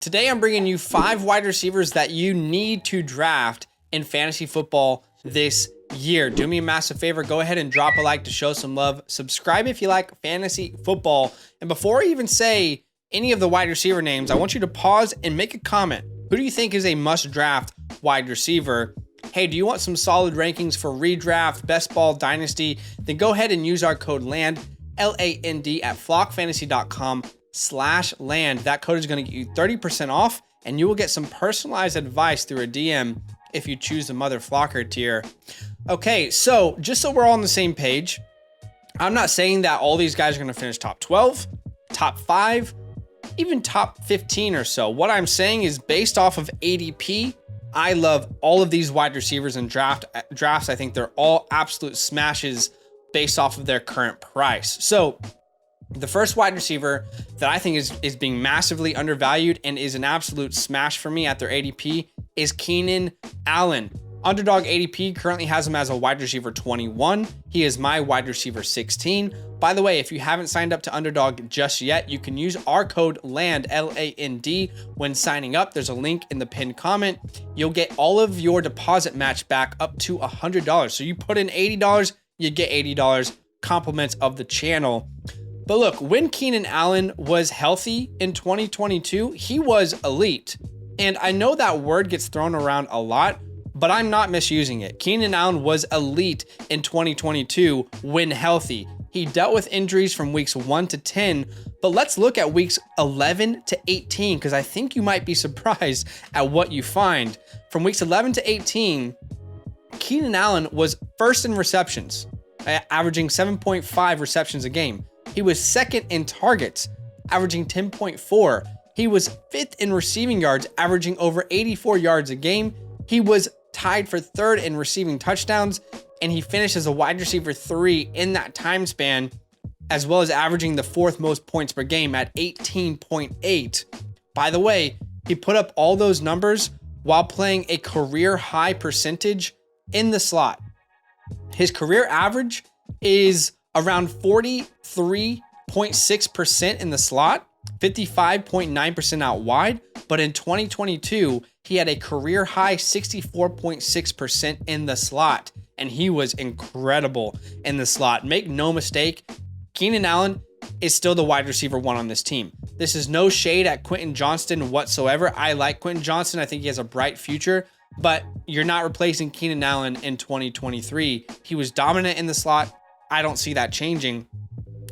Today, I'm bringing you 5 wide receivers that you need to draft in fantasy football this year. Do me a massive favor. Go ahead and drop a like to show some love. Subscribe if you like fantasy football. And before I even say any of the wide receiver names, I want you to pause and make a comment. Who do you think is a must draft wide receiver? Hey, do you want some solid rankings for redraft, best ball, dynasty? Then go ahead and use our code LAND, L-A-N-D, at flockfantasy.com/land. That code is going to get you 30% off, and you will get some personalized advice through a DM if you choose the Mother Flocker tier. Okay, so just so we're all on the same page, I'm not saying that all these guys are going to finish top 12, top 5, even top 15 or so. What I'm saying is based off of ADP, I love all of these wide receivers in drafts. I think they're all absolute smashes based off of their current price. So the first wide receiver that I think is being massively undervalued and is an absolute smash for me at their ADP is Keenan Allen. Underdog ADP currently has him as a wide receiver 21. He is my wide receiver 16. By the way, if you haven't signed up to Underdog just yet, you can use our code LAND, L-A-N-D, when signing up. There's a link in the pinned comment. You'll get all of your deposit match back up to $100. So you put in $80, you get $80, compliments of the channel. But look, when Keenan Allen was healthy in 2022, he was elite. And I know that word gets thrown around a lot, but I'm not misusing it. Keenan Allen was elite in 2022 when healthy. He dealt with injuries from weeks 1 to 10, but let's look at weeks 11 to 18, because I think you might be surprised at what you find. From weeks 11 to 18, Keenan Allen was first in receptions, averaging 7.5 receptions a game. He was second in targets, averaging 10.4. He was fifth in receiving yards, averaging over 84 yards a game. He was tied for third in receiving touchdowns, and he finished as a wide receiver 3 in that time span, as well as averaging the 4th most points per game at 18.8. By the way, he put up all those numbers while playing a career high percentage in the slot. His career average is around 43.6% in the slot, 55.9% out wide, but in 2022, he had a career high 64.6% in the slot, and he was incredible in the slot. Make no mistake, Keenan Allen is still the wide receiver 1 on this team. This is no shade at Quentin Johnston whatsoever. I like Quentin Johnston. I think he has a bright future, but you're not replacing Keenan Allen in 2023. He was dominant in the slot. I don't see that changing.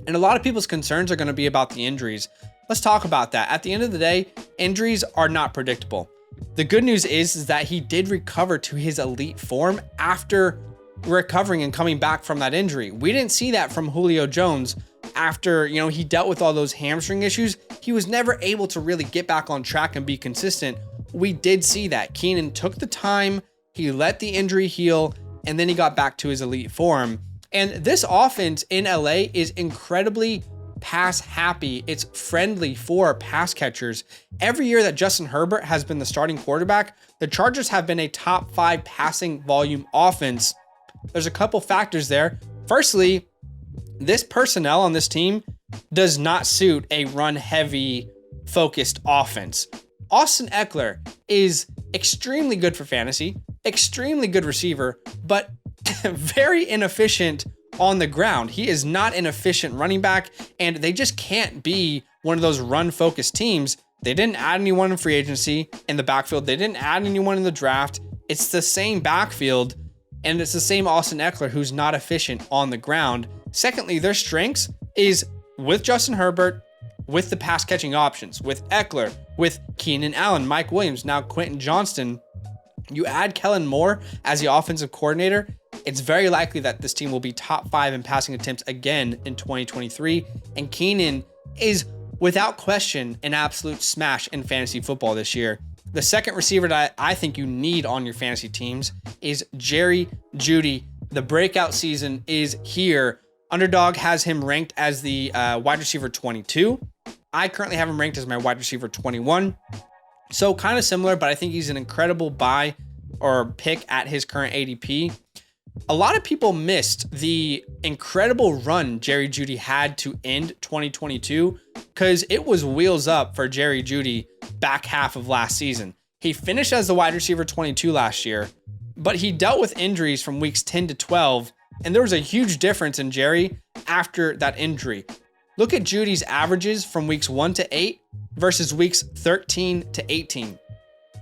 And a lot of people's concerns are going to be about the injuries. Let's talk about that. At the end of the day, injuries are not predictable. The good news is that he did recover to his elite form after recovering and coming back from that injury. We didn't see that from Julio Jones after, he dealt with all those hamstring issues. He was never able to really get back on track and be consistent. We did see that. Keenan took the time, he let the injury heal, and then he got back to his elite form. And this offense in LA is incredibly pass happy. It's friendly for pass catchers. Every year that Justin Herbert has been the starting quarterback, the Chargers have been a top 5 passing volume offense. There's a couple factors there. Firstly, this personnel on this team does not suit a run heavy focused offense. Austin Eckler is extremely good for fantasy, extremely good receiver, but very inefficient on the ground. He is not an efficient running back, and they just can't be one of those run-focused teams. They didn't add anyone in free agency in the backfield. They didn't add anyone in the draft. It's the same backfield, and it's the same Austin Eckler who's not efficient on the ground. Secondly, their strengths is with Justin Herbert, with the pass-catching options, with Eckler, with Keenan Allen, Mike Williams, now Quentin Johnston. You add Kellen Moore as the offensive coordinator, it's very likely that this team will be top 5 in passing attempts again in 2023. And Keenan is, without question, an absolute smash in fantasy football this year. The second receiver that I think you need on your fantasy teams is Jerry Jeudy. The breakout season is here. Underdog has him ranked as the wide receiver 22. I currently have him ranked as my wide receiver 21. So kind of similar, but I think he's an incredible buy or pick at his current ADP. A lot of people missed the incredible run Jerry Jeudy had to end 2022 because it was wheels up for Jerry Jeudy back half of last season. He finished as the wide receiver 22 last year, but he dealt with injuries from weeks 10 to 12, and there was a huge difference in Jerry after that injury. Look at Jeudy's averages from weeks 1 to 8 versus weeks 13 to 18.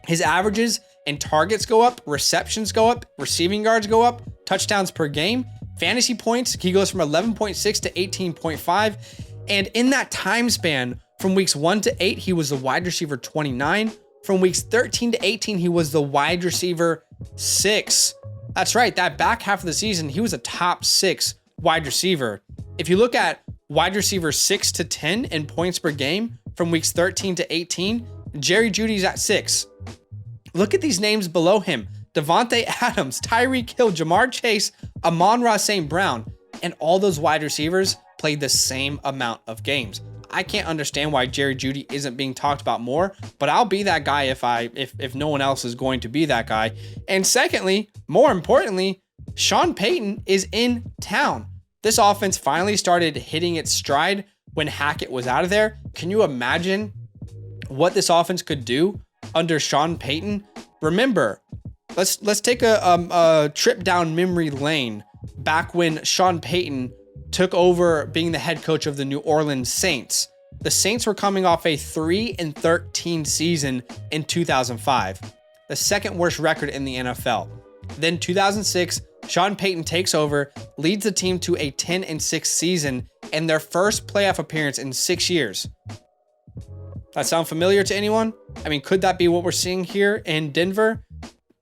His averages and targets go up, receptions go up, receiving yards go up, touchdowns per game, fantasy points, he goes from 11.6 to 18.5. And in that time span, from weeks 1 to 8, he was the wide receiver 29. From weeks 13 to 18, he was the wide receiver 6. That's right, that back half of the season, he was a top 6 wide receiver. If you look at wide receiver 6 to 10 in points per game from weeks 13 to 18, Jerry Jeudy's at 6. Look at these names below him: Devontae Adams, Tyreek Hill, Jamar Chase, Amon-Ra St. Brown, and all those wide receivers played the same amount of games. I can't understand why Jerry Jeudy isn't being talked about more, but I'll be that guy if no one else is going to be that guy. And secondly, more importantly, Sean Payton is in town. This offense finally started hitting its stride when Hackett was out of there. Can you imagine what this offense could do under Sean Payton? Remember, let's take a trip down memory lane back when Sean Payton took over being the head coach of the New Orleans Saints. The Saints were coming off a 3-13 season in 2005, the second worst record in the NFL. Then 2006, Sean Payton takes over, leads the team to a 10-6 season and their first playoff appearance in 6 years. That sound familiar to anyone? I mean, could that be what we're seeing here in Denver?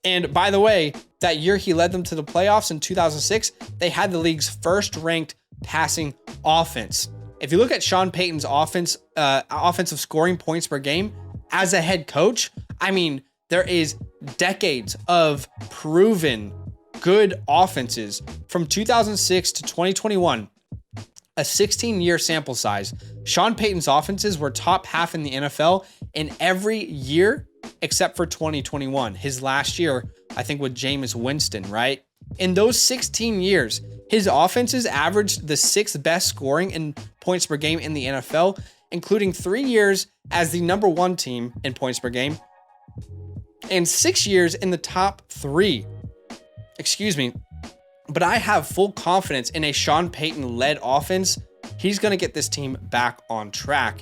And by the way, that year he led them to the playoffs in 2006, they had the league's first ranked passing offense. If you look at Sean Payton's offensive scoring points per game as a head coach, I mean, there is decades of proven good offenses from 2006 to 2021, a 16-year sample size. Sean Payton's offenses were top half in the NFL in every year except for 2021, his last year, I think, with Jameis Winston, right? In those 16 years, his offenses averaged the 6th best scoring in points per game in the NFL, including 3 years as the number 1 team in points per game and 6 years in the top 3. Excuse me. But I have full confidence in a Sean Payton-led offense. He's going to get this team back on track.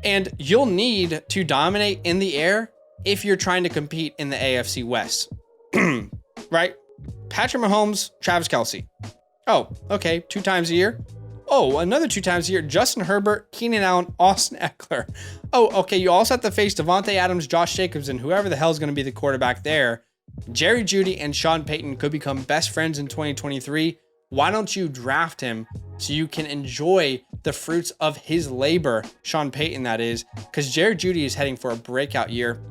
And you'll need to dominate in the air if you're trying to compete in the AFC West. Right? Patrick Mahomes, Travis Kelce. Oh, okay, 2 times a year. Oh, another 2 times a year. Justin Herbert, Keenan Allen, Austin Eckler. Oh, okay, you also have to face Devontae Adams, Josh Jacobs, and whoever the hell is going to be the quarterback there. Jerry Jeudy and Sean Payton could become best friends in 2023. Why don't you draft him so you can enjoy the fruits of his labor, Sean Payton, that is, because Jerry Jeudy is heading for a breakout year.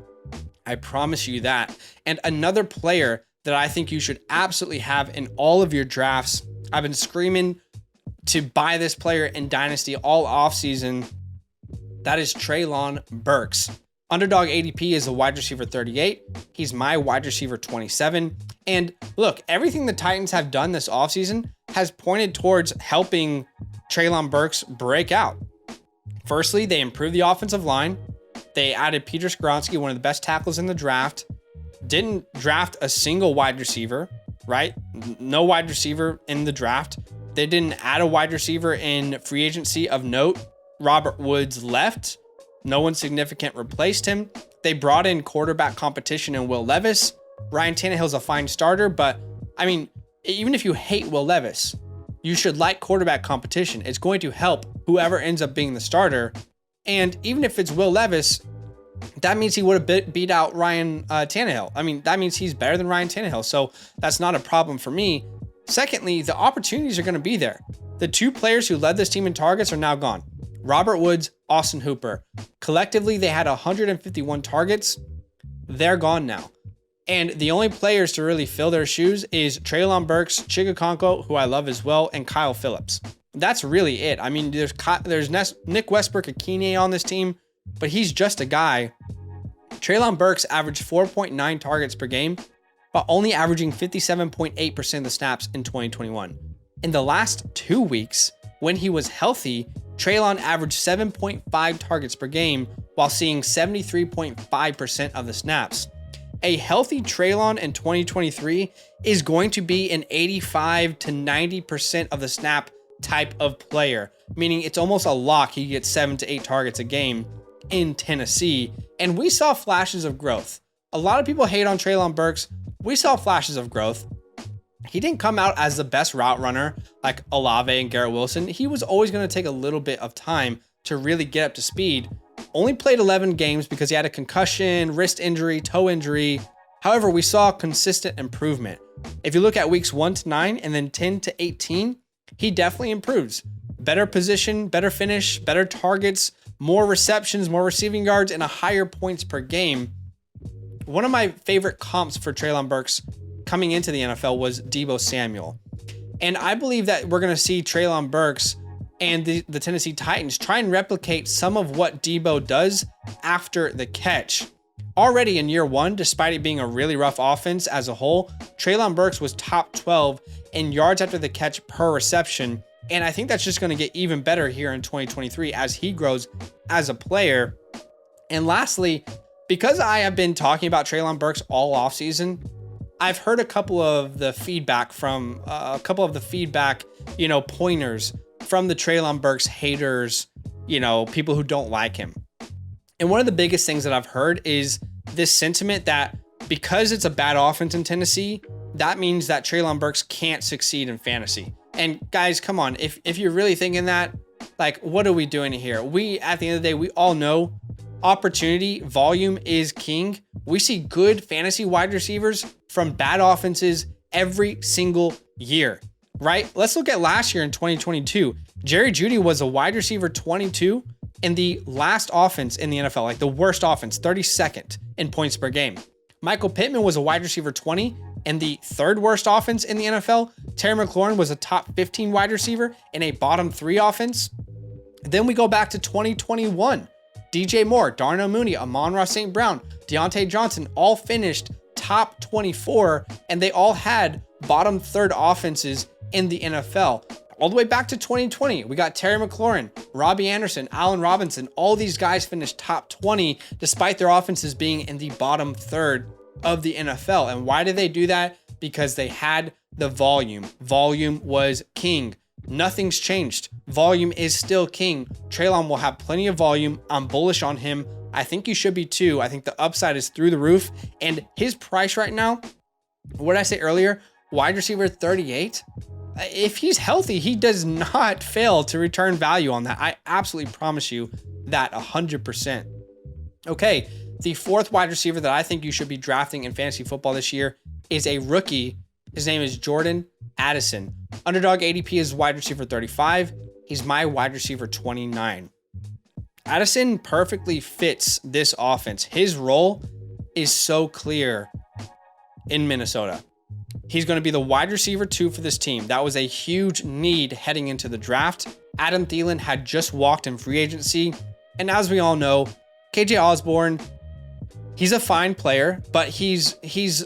I promise you that. And another player that I think you should absolutely have in all of your drafts, I've been screaming to buy this player in Dynasty all offseason, that is Treylon Burks. Underdog ADP is a wide receiver 38. He's my wide receiver 27. And look, everything the Titans have done this offseason has pointed towards helping Treylon Burks break out. Firstly, they improved the offensive line. They added Peter Skoronski, one of the best tackles in the draft. Didn't draft a single wide receiver, right? No wide receiver in the draft. They didn't add a wide receiver in free agency of note. Robert Woods left. No one significant replaced him. They brought in quarterback competition in Will Levis. Ryan Tannehill's a fine starter, but I mean, even if you hate Will Levis, you should like quarterback competition. It's going to help whoever ends up being the starter. And even if it's Will Levis, that means he would have beat out Ryan Tannehill. I mean, that means he's better than Ryan Tannehill. So that's not a problem for me. Secondly, the opportunities are going to be there. The 2 players who led this team in targets are now gone. Robert Woods, Austin Hooper. Collectively, they had 151 targets. They're gone now. And the only players to really fill their shoes is Treylon Burks, Chigakonko, who I love as well, and Kyle Phillips. That's really it. I mean, there's Nick Westbrook-Akine on this team, but he's just a guy. Treylon Burks averaged 4.9 targets per game, while only averaging 57.8% of the snaps in 2021. In the last 2 weeks, when he was healthy, Treylon averaged 7.5 targets per game while seeing 73.5% of the snaps. A healthy Treylon in 2023 is going to be an 85 to 90% of the snap type of player, meaning it's almost a lock he gets 7 to 8 targets a game in Tennessee. And we saw flashes of growth. A lot of people hate on Treylon Burks. We saw flashes of growth. He didn't come out as the best route runner like Olave and Garrett Wilson. He was always going to take a little bit of time to really get up to speed. Only played 11 games because he had a concussion, wrist injury, toe injury. However, we saw consistent improvement. If you look at weeks 1 to 9 and then 10 to 18, he definitely improves. Better position, better finish, better targets, more receptions, more receiving yards, and a higher points per game. One of my favorite comps for Treylon Burks coming into the NFL was Deebo Samuel. And I believe that we're going to see Treylon Burks and the Tennessee Titans try and replicate some of what Deebo does after the catch. Already in year 1, despite it being a really rough offense as a whole, Treylon Burks was top 12 in yards after the catch per reception. And I think that's just going to get even better here in 2023 as he grows as a player. And lastly, because I have been talking about Treylon Burks all offseason, I've heard a couple of the feedback, pointers from the Treylon Burks haters, people who don't like him. And one of the biggest things that I've heard is this sentiment that because it's a bad offense in Tennessee, that means that Treylon Burks can't succeed in fantasy. And guys, come on, if you're really thinking that, like, what are we doing here? We, at the end of the day, we all know opportunity, volume is king. We see good fantasy wide receivers from bad offenses every single year, right? Let's look at last year in 2022. Jerry Jeudy was a wide receiver 22 in the last offense in the NFL, like the worst offense, 32nd in points per game. Michael Pittman was a wide receiver 20 in the third worst offense in the NFL. Terry McLaurin was a top 15 wide receiver in a bottom 3 offense. Then we go back to 2021. DJ Moore, Darnell Mooney, Amon-Ra St. Brown, Deontay Johnson all finished top 24, and they all had bottom 3rd offenses in the NFL. All the way back to 2020, we got Terry McLaurin, Robbie Anderson, Allen Robinson. All these guys finished top 20 despite their offenses being in the bottom 3rd of the NFL. And why did they do that? Because they had the volume. Volume was king. Nothing's changed. Volume is still king. Treylon will have plenty of volume. I'm bullish on him. I think you should be too. I think the upside is through the roof. And his price right now, what did I say earlier? Wide receiver 38. If he's healthy, he does not fail to return value on that. I absolutely promise you that 100%. Okay, the 4th wide receiver that I think you should be drafting in fantasy football this year is a rookie. His name is Jordan Addison. Underdog ADP is wide receiver 35. He's my wide receiver 29. Addison perfectly fits this offense. His role is so clear in Minnesota. He's going to be the wide receiver 2 for this team. That was a huge need heading into the draft. Adam Thielen had just walked in free agency. And as we all know, KJ Osborne, he's a fine player, but he's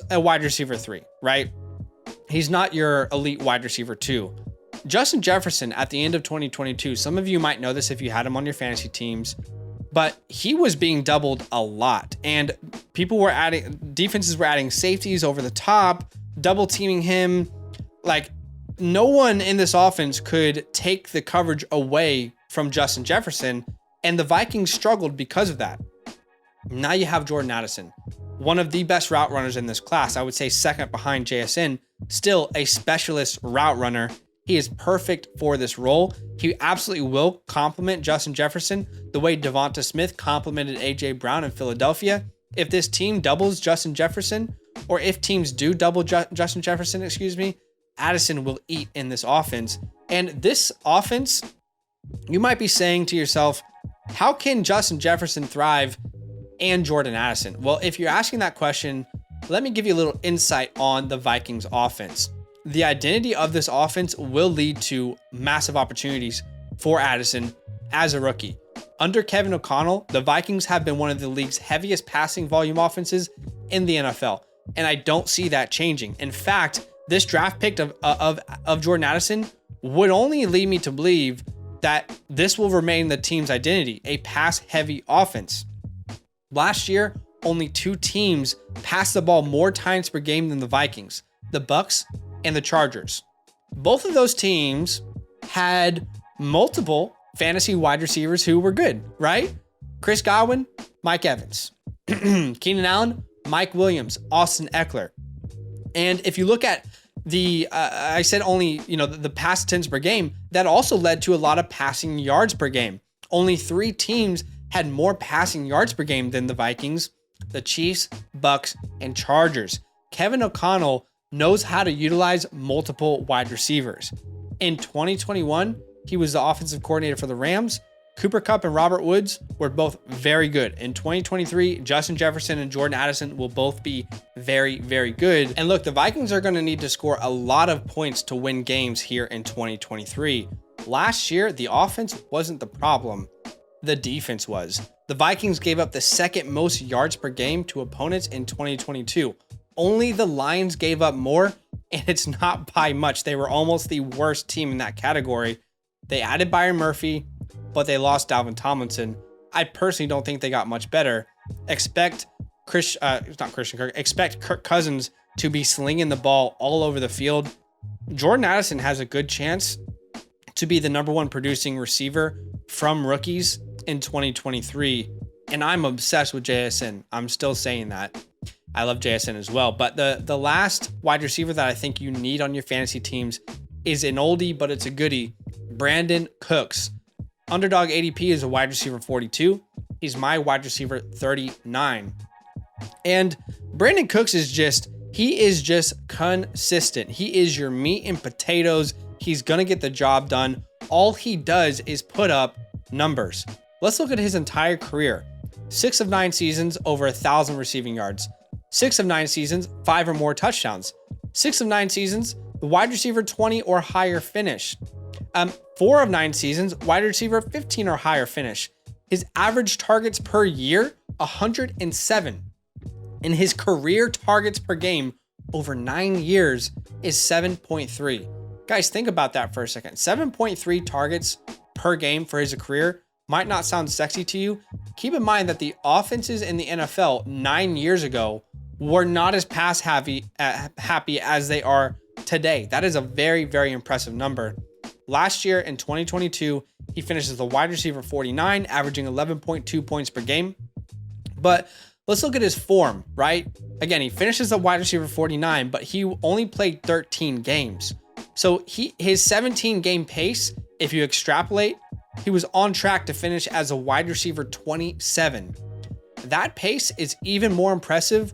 a wide receiver 3, right? He's not your elite wide receiver 2. Justin Jefferson at the end of 2022, some of you might know this if you had him on your fantasy teams, but he was being doubled a lot. And defenses were adding safeties over the top, double teaming him. Like, no one in this offense could take the coverage away from Justin Jefferson, and the Vikings struggled because of that. Now you have Jordan Addison, one of the best route runners in this class. I would say second behind JSN, still a specialist route runner. He is perfect for this role. He absolutely will complement Justin Jefferson the way Devonta Smith complemented AJ Brown in Philadelphia. If this team doubles Justin Jefferson, or if teams do double Justin Jefferson, Addison will eat in this offense. And this offense, you might be saying to yourself, how can Justin Jefferson thrive and Jordan Addison? Well, if you're asking that question, let me give you a little insight on the Vikings offense. The identity of this offense will lead to massive opportunities for Addison as a rookie. Under Kevin O'Connell, the Vikings have been one of the league's heaviest passing volume offenses in the NFL, and I don't see that changing. In fact, this draft pick of Jordan Addison would only lead me to believe that this will remain the team's identity, a pass-heavy offense. Last year, only 2 teams passed the ball more times per game than the Vikings, the Bucks and the Chargers. Both of those teams had multiple fantasy wide receivers who were good, right? Chris Godwin, Mike Evans, Keenan Allen, Mike Williams, Austin Eckler. And if you look at I said only, the pass attempts per game, that also led to a lot of passing yards per game. Only 3 teams had more passing yards per game than the Vikings, the Chiefs, Bucks, and Chargers. Kevin O'Connell knows how to utilize multiple wide receivers. In 2021, he was the offensive coordinator for the Rams. Cooper Kupp and Robert Woods were both very good. In 2023, Justin Jefferson and Jordan Addison will both be very, very good. And look, the Vikings are going to need to score a lot of points to win games here in 2023. Last year, the offense wasn't the problem. The defense was. The Vikings gave up the 2nd most yards per game to opponents in 2022. Only the Lions gave up more, and it's not by much. They were almost the worst team in that category. They added Byron Murphy, but they lost Dalvin Tomlinson. I personally don't think they got much better. Expect Kirk Cousins to be slinging the ball all over the field. Jordan Addison has a good chance to be the #1 producing receiver from rookies in 2023. And I'm obsessed with JSN. I'm still saying that. I love JSN as well. But the last wide receiver that I think you need on your fantasy teams is an oldie, but it's a goodie. Brandon Cooks. Underdog ADP is a wide receiver 42. He's my wide receiver 39. And Brandon Cooks is just consistent. He is your meat and potatoes. He's going to get the job done. All he does is put up numbers. Let's look at his entire career. 6 of 9 seasons, over 1,000 receiving yards. 6 of 9 seasons, 5 or more touchdowns. 6 of 9 seasons, the wide receiver 20 or higher finish. 4 of 9 seasons, wide receiver 15 or higher finish. His average targets per year, 107. And his career targets per game over 9 years is 7.3. Guys, think about that for a second. 7.3 targets per game for his career might not sound sexy to you. Keep in mind that the offenses in the NFL 9 years ago were not as pass happy as they are today. That is a very, very impressive number. Last year in 2022, he finishes the wide receiver 49, averaging 11.2 points per game. But let's look at his form, right? Again, he finishes the wide receiver 49, but he only played 13 games. So his 17 game pace, if you extrapolate, he was on track to finish as a wide receiver 27. That pace is even more impressive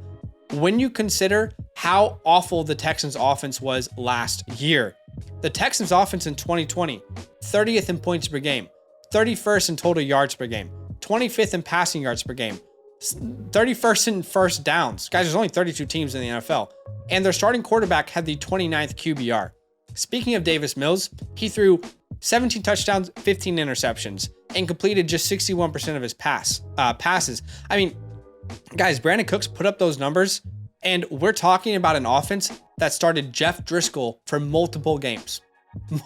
when you consider how awful the Texans offense was last year. The Texans offense in 2020, 30th in points per game, 31st in total yards per game, 25th in passing yards per game, 31st in first downs. Guys, there's only 32 teams in the NFL. And their starting quarterback had the 29th QBR. Speaking of Davis Mills, he threw 17 touchdowns, 15 interceptions, and completed just 61% of his passes. I mean, guys, Brandon Cooks put up those numbers, and we're talking about an offense that started Jeff Driscoll for multiple games.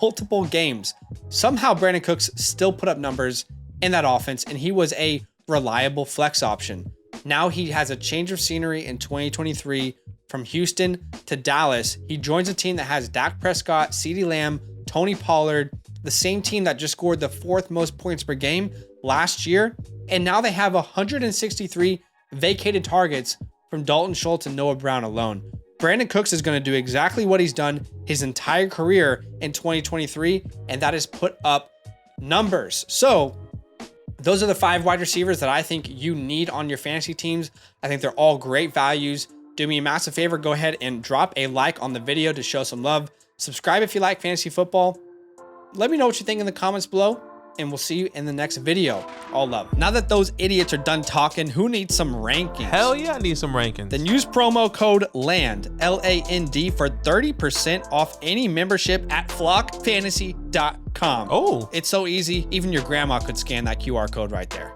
Multiple games. Somehow Brandon Cooks still put up numbers in that offense, and he was a reliable flex option. Now he has a change of scenery in 2023 from Houston to Dallas. He joins a team that has Dak Prescott, CeeDee Lamb, Tony Pollard, the same team that just scored the 4th most points per game last year. And now they have 163 vacated targets from Dalton Schultz and Noah Brown alone. Brandon Cooks is going to do exactly what he's done his entire career in 2023, and that is put up numbers. So those are the 5 wide receivers that I think you need on your fantasy teams. I think they're all great values. Do me a massive favor, go ahead and drop a like on the video to show some love. Subscribe if you like fantasy football. Let me know what you think in the comments below, and we'll see you in the next video. All love. Now that those idiots are done talking, who needs some rankings? Hell yeah, I need some rankings. Then use promo code LAND, L-A-N-D, for 30% off any membership at flockfantasy.com. Oh. It's so easy, even your grandma could scan that QR code right there.